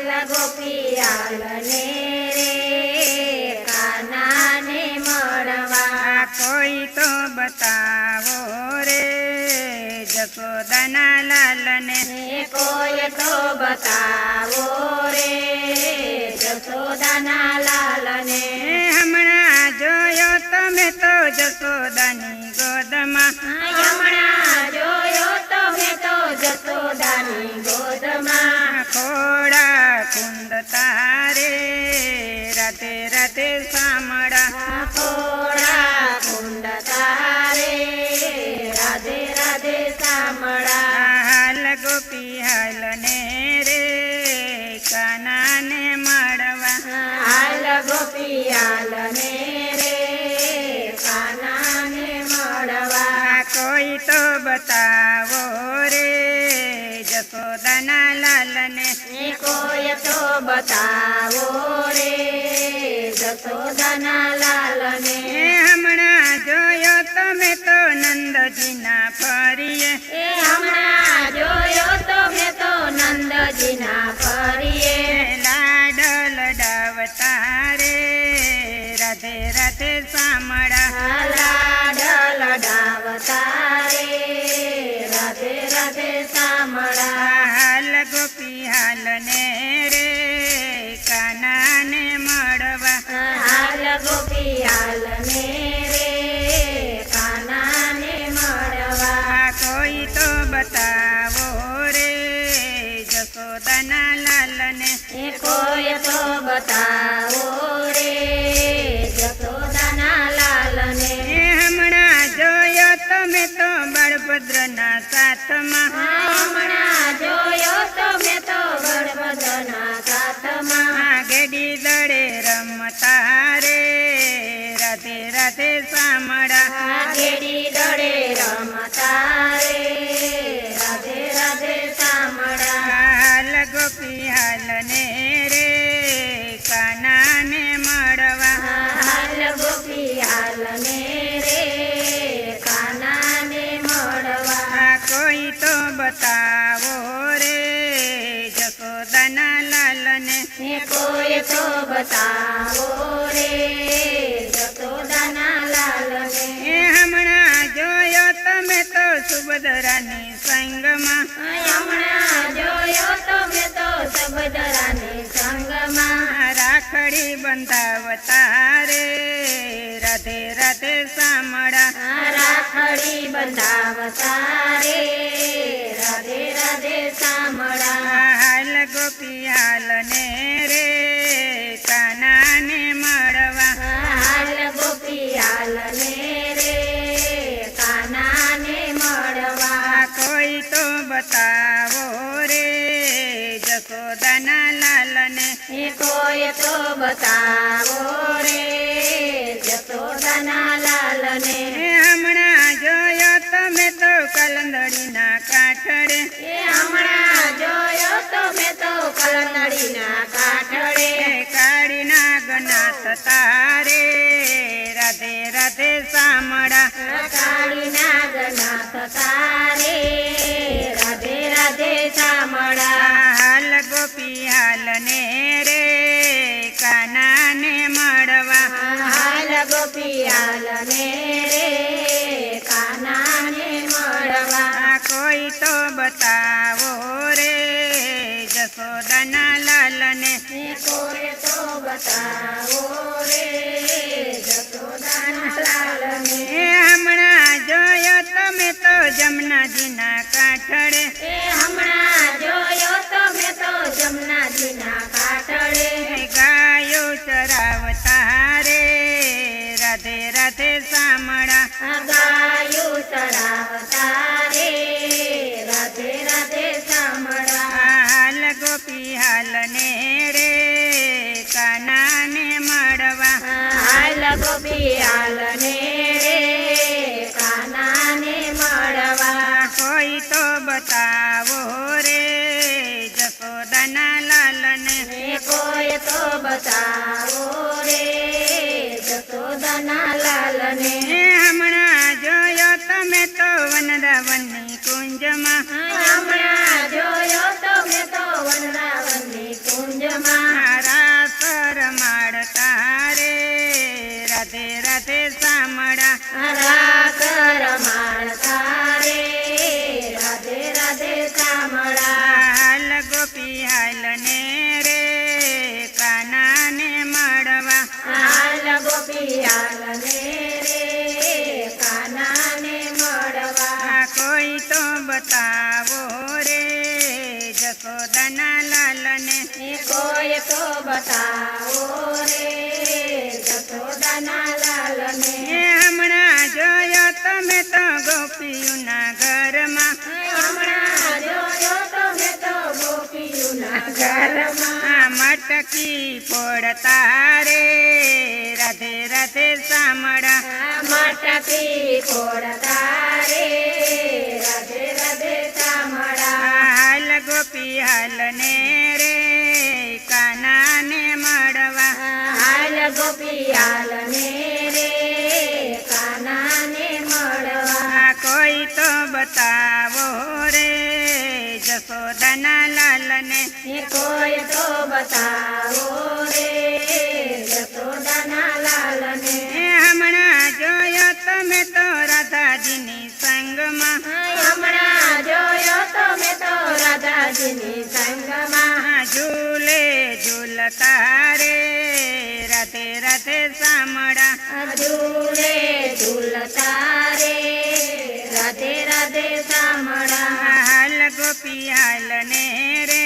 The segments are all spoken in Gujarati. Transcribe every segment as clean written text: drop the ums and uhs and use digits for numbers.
હાલ ગોપિયાલને રે કાનાને મળવા કોઈ તો બતાવો રે જશોદાના લાલને કોઈ તો બતાવો રે જશોદાના લાલને હમણાં જોયો તમે તો જશોદાની ગોદમાં હમણાં જોયો તો મેં તો જશોદાની ગોદમાં ખોડા કુંડ તારે રાતે રાતે સામડા થોડા કુંડ તારે રાધે રાધે સામળા હાલ ગોપી હાલ ને રે કાનાને મળવા હાલ ગોપિયાલને રે કાનાને મળવા કોઈ તો બતાવો રે જશોદાના લાલને કોઈ તો બતાવો રે જશોદાના લાલને હમણાં જોયો તમે તો નંદજીના ફરીએ હમણાં જોયો તો મેં તો નંદજીના ફરીએ લાડલ ડાવતા રે રાધે રાધે સામડા લાડલ ડાવતા રે રાધે રાધે સામળા હાલ ગોપી હાલ ને રે કાનાને મળવા હાલ ગોપિયાલને રે કાનાને મળવા કોઈ તો બતાવો રે જશોદાના લાલને કોઈ તો બતાવો રે જશોદાના લાલને હમણાં જોયો તમે તો બળભદ્રના સાથમાં હમણાં જોયો તો મેં તો બળભદ્રના સાથમાં ગેડી દળે રમતા રે રાધે રાધે સામડા ગેડી દડે રમતા રે રાધે રાધે સામળા હાલ ગોપી હાલ ને રે કાનાને મળવા હાલ ગોપિયાલને રે કાનાને મળવા કોઈ તો બતાવો રે જશોદાના લાલને કોઈ તો બતાવો રે જશોદાના લાલને હમણાં જોયો તમે તો સુભદ્રાની સંગમાં હમણાં જોયો તો મેં તો સુભદ્રાની સંગમાં રાખડી બંધાવતા રે રાધે રાધે સામડા રાખડી બંધાવતા રે રાધે રાધે સામળા હાલ ગોપી હાલ ને રે કાનાને મળવા હાલ ગોપિયાલને રે કાનાને મળવા કોઈ તો બતાવો રે જશોદાના લાલને કોઈ તો બતાવો રે જશોદાના લાલને હમણાં જોયો તમે તો કલંદડીના કાંઠડે હમણાં જોયો તો મેં તો કલંદડીના કાઠડે કાળીના ગનાથ તારે રાધે રાધે સામડા કાળીના ગનાથ તારે રાધે રાધે સામળા હાલ ગોપી હાલ ને રે કાનાને મળવા હાલ ગોપિયાલને રે કાનાને મળવા કોઈ તો બતાવો રે જશોદાના લાલને કોઈ તો બતાવો રે જશોદાના લાલને હમણાં જોયો તમે તો જમનાજીના કાંઠડે હમણાં જોયો તો મેં તો જમનાજીના કાઠડે ગાયો ચરાવતા રે રાધે રાધે સામડા ગાયું ચડાવતા રે રાધે રાધે સામળા હાલ ગોપી હાલ ને રે કાનાને મળવા હાલ ગોપિયાલને રે કાનાને મળવા કોઈ તો બતાવો રે જશોદાના લાલને કોઈ તો બતાવો રે જશોદાના લાલને હમણાં જોયો તમે તો વનરાવનની કુંજમાં હમણાં જોયો તો મેં તો વનરાવનની કુંજ હાલને રે કાનાને મળવા. હાલ ગોપી હાલને રે કાનાને મળવા. આ કોઈ તો બતાવો રે જશોદાના લાલને. કોઈ તો બતાવો રે જશોદાના લાલને. હમણાં જોયો તમે તો ગોપીઓના ઘરમાં. હમણાં જોયો તો મેં તો ગોપીઓના ઘરમાં. આ મટકી ફોડતા રે રાધે રાધે સામડા. મટકી ફોડતા રે રાધે રાધે સામડા. હાલ ગોપી હાલને રે કાનાને મળવા. હાલ ગોપી હાલને રે કાનાને મળવા. આ કોઈ તો બતાવો રે જશોદાના લાલને. કોઈ તો બતાવો રે જશોદાના લાલને. હમણાં જોયો તમે તો રાધાજીની સંગમાં. હમણાં જોયો તો મેં તો રાધાજીની સંગમાં. ઝૂલે ઝૂલતા રે રાધે રાધે સામડા. ઝૂલે ઝૂલતા રે રાધે રાધે સામડા. હાલ ગોપી હાલને રે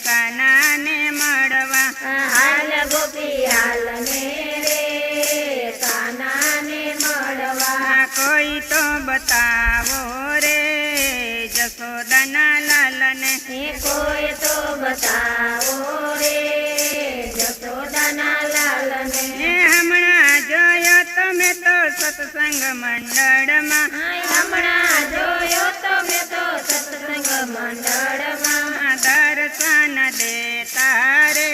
કાનાને મળવા. હાલ ગોપી હાલને રે કાનાને મળવા. કોઈ તો બતાવો રે જશોદાના લાલને. કોઈ તો બતાવો રે જશોદાના લાલને. હમણાં જોયો તમે તો સત્સંગ મંડળમાં. હમણાં જોયો તો મેં તો સત્સંગ મંડળમાં. દર્શન દેતા રે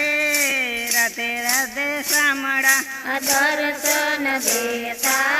રાધે રાધે સામડા. દર્શન દેતા